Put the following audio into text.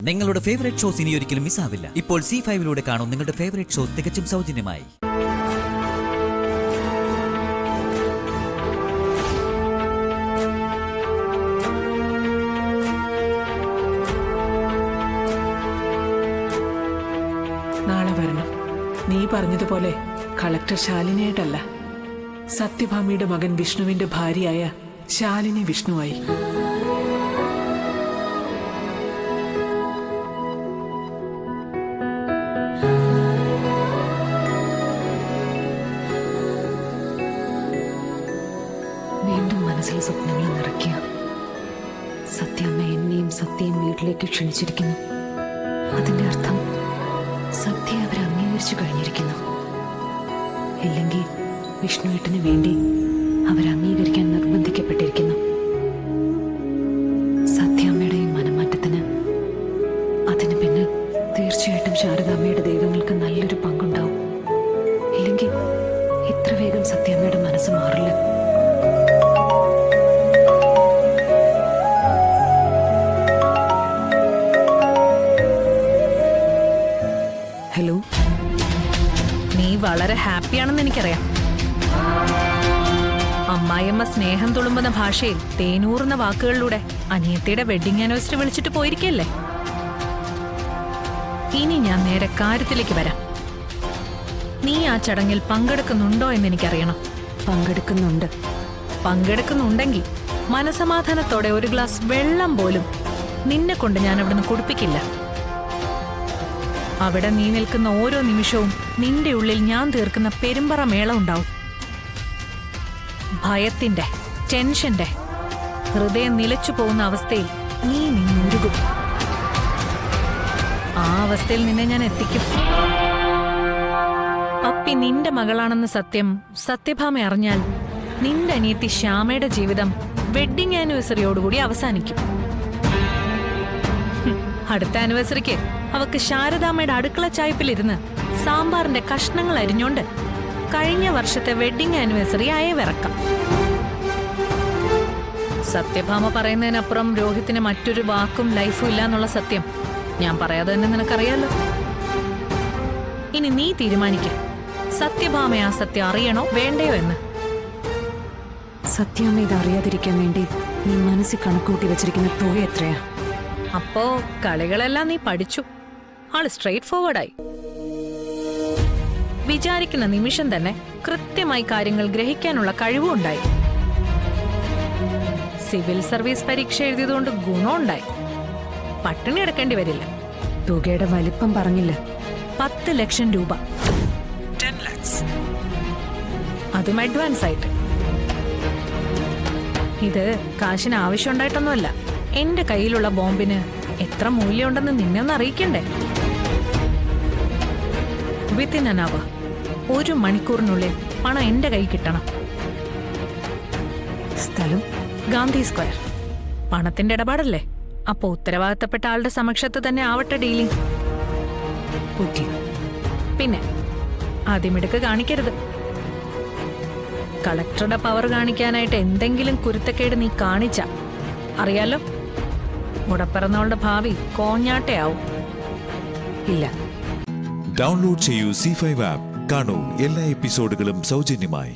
നിങ്ങളുടെ favourite shows ഇനി ഒരിക്കലും മിസ്സാവില്ല. ഇപ്പോൾ C5-ലൂടെ കാണും നിങ്ങളുടെ ഫേവറേറ്റ് ഷോസ് തികച്ചും സൗജന്യമായി. നാളെ വരണം. നീ പറഞ്ഞതുപോലെ കളക്ടർ ശാലിനിയായിട്ടല്ല, സത്യഭാമിയുടെ മകൻ വിഷ്ണുവിന്റെ ഭാര്യയായ ശാലിനി വിഷ്ണുവായി. വീണ്ടും മനസ്സിൽ സ്വപ്നങ്ങൾ നിറയ്ക്കുക. സത്യമ്മ എന്നെയും സത്യയും വീട്ടിലേക്ക് ക്ഷണിച്ചിരിക്കുന്നു. അതിന്റെ അർത്ഥം സത്യ അവരെ അംഗീകരിച്ചു കഴിഞ്ഞിരിക്കുന്നു. ഇല്ലെങ്കിൽ വിഷ്ണുവേട്ടന് വേണ്ടി അവരെ അംഗീകരിക്കാൻ നിർബന്ധിക്കപ്പെട്ടിരിക്കുന്നു. സത്യാമ്മയുടെ ഈ മനമാറ്റത്തിന് അതിന് പിന്നിൽ തീർച്ചയായിട്ടും ശാരദാമ്മയുടെ ദൈവങ്ങൾക്ക് നല്ലൊരു പങ്കുണ്ടാവും. ഇല്ലെങ്കിൽ ഇത്ര വേഗം സത്യാമ്മയുടെ മനസ്സ് മാറില്ല. ഹലോ, നീ വളരെ ഹാപ്പിയാണെന്ന് എനിക്കറിയാം. അമ്മായിയമ്മ സ്നേഹം തുളുമ്പുന്ന ഭാഷയിൽ തേനൂറുന്ന വാക്കുകളിലൂടെ അനിയത്തിയുടെ വെഡിങ് ആനിവേഴ്സറി വിളിച്ചിട്ട് പോയിരിക്കല്ലേ. ഇനി ഞാൻ നേരെ കാര്യത്തിലേക്ക് വരാം. നീ ആ ചടങ്ങിൽ പങ്കെടുക്കുന്നുണ്ടോ എന്ന് എനിക്കറിയണം. പങ്കെടുക്കുന്നുണ്ട്. പങ്കെടുക്കുന്നുണ്ടെങ്കിൽ മനസമാധാനത്തോടെ ഒരു ഗ്ലാസ് വെള്ളം പോലും നിന്നെ കൊണ്ട് ഞാൻ അവിടുന്ന് കുടിപ്പിക്കില്ല. അവിടെ നീ നിൽക്കുന്ന ഓരോ നിമിഷവും നിന്റെ ഉള്ളിൽ ഞാൻ തീർക്കുന്ന പെരുമ്പറ മേളം ഉണ്ടാവും. ഭയത്തിന്റെ, ടെൻഷന്റെ, ഹൃദയം നിലച്ചു പോകുന്ന അവസ്ഥയിൽ നീ നിന്നുരുകും. ആ അവസ്ഥയിൽ നിന്നെ ഞാൻ എത്തിക്കും. പപ്പി നിന്റെ മകളാണെന്ന സത്യം സത്യഭാമ അറിഞ്ഞാൽ നിന്റെ അനിയത്തി ശ്യാമയുടെ ജീവിതം വെഡിങ് ആനിവേഴ്സറിയോടുകൂടി അവസാനിക്കും. അടുത്ത ആനിവേഴ്സറിക്ക് അവക്ക് ശാരദാമ്മയുടെ അടുക്കള ചായ്പിലിരുന്ന് സാമ്പാറിന്റെ കഷ്ണങ്ങൾ അരിഞ്ഞോണ്ട് കഴിഞ്ഞ വർഷത്തെ വെഡിങ് ആനിവേഴ്സറി അയവിറക്കാം. സത്യഭാമ പറയുന്നതിനപ്പുറം രോഹിത്തിന് മറ്റൊരു വാക്കും ലൈഫും ഇല്ല എന്നുള്ള സത്യം ഞാൻ പറയാതെ തന്നെ നിനക്കറിയാലോ. ഇനി നീ തീരുമാനിക്ക, സത്യഭാമ ആ സത്യം അറിയണോ വേണ്ടയോ എന്ന്. സത്യാമ്മ ഇത് അറിയാതിരിക്കാൻ വേണ്ടി നീ മനസ്സിൽ കണക്കൂട്ടി വെച്ചിരിക്കുന്ന തുക എത്രയാ? അപ്പോ കളികളെല്ലാം നീ പഠിച്ചു. ആള് സ്ട്രെയിറ്റ് ഫോർവേഡായി. വിചാരിക്കുന്ന നിമിഷം തന്നെ കൃത്യമായി കാര്യങ്ങൾ ഗ്രഹിക്കാനുള്ള കഴിവും ഉണ്ടായി. സിവിൽ സർവീസ് പരീക്ഷ എഴുതിയതുകൊണ്ട് ഗുണമുണ്ടായി. പട്ടിണി എടുക്കേണ്ടി വരില്ല. തുകയുടെ വലിപ്പം പറഞ്ഞില്ല. 10 ലക്ഷം രൂപ, 10 lakhs. അതും അഡ്വാൻസ് ആയിട്ട്. ഇത് കാശിന് ആവശ്യമുണ്ടായിട്ടൊന്നുമല്ല. എന്റെ കയ്യിലുള്ള ബോംബിന് എത്ര മൂല്യമുണ്ടെന്ന് നിന്നെ ഒന്ന് അറിയിക്കണ്ടേ. വിത്തിൻ ആൻ അവർ, 1 മണിക്കൂറിനുള്ളിൽ പണം എന്റെ കൈ കിട്ടണം. സ്ഥലം ഗാന്ധി സ്ക്വയർ. പണത്തിന്റെ ഇടപാടല്ലേ, അപ്പൊ ഉത്തരവാദിത്തപ്പെട്ട ആളുടെ സമക്ഷത്ത് തന്നെ ആവട്ടെ ഡീലിംഗ്. ഓക്കേ. പിന്നെ ആദ്യമിടുക്ക് കാണിക്കരുത്. കളക്ടറുടെ പവർ കാണിക്കാനായിട്ട് എന്തെങ്കിലും കുരുത്തക്കേട് നീ കാണിച്ച അറിയാലോ, മുടപ്പിറന്നവളുടെ ഭാവി കോഞ്ഞാട്ടയാവും. ഇല്ല. ഡൗൺലോഡ് ചെയ്യൂ C5 ആപ്പ്. കാണൂ എല്ലാ എപ്പിസോഡുകളും സൗജന്യമായി.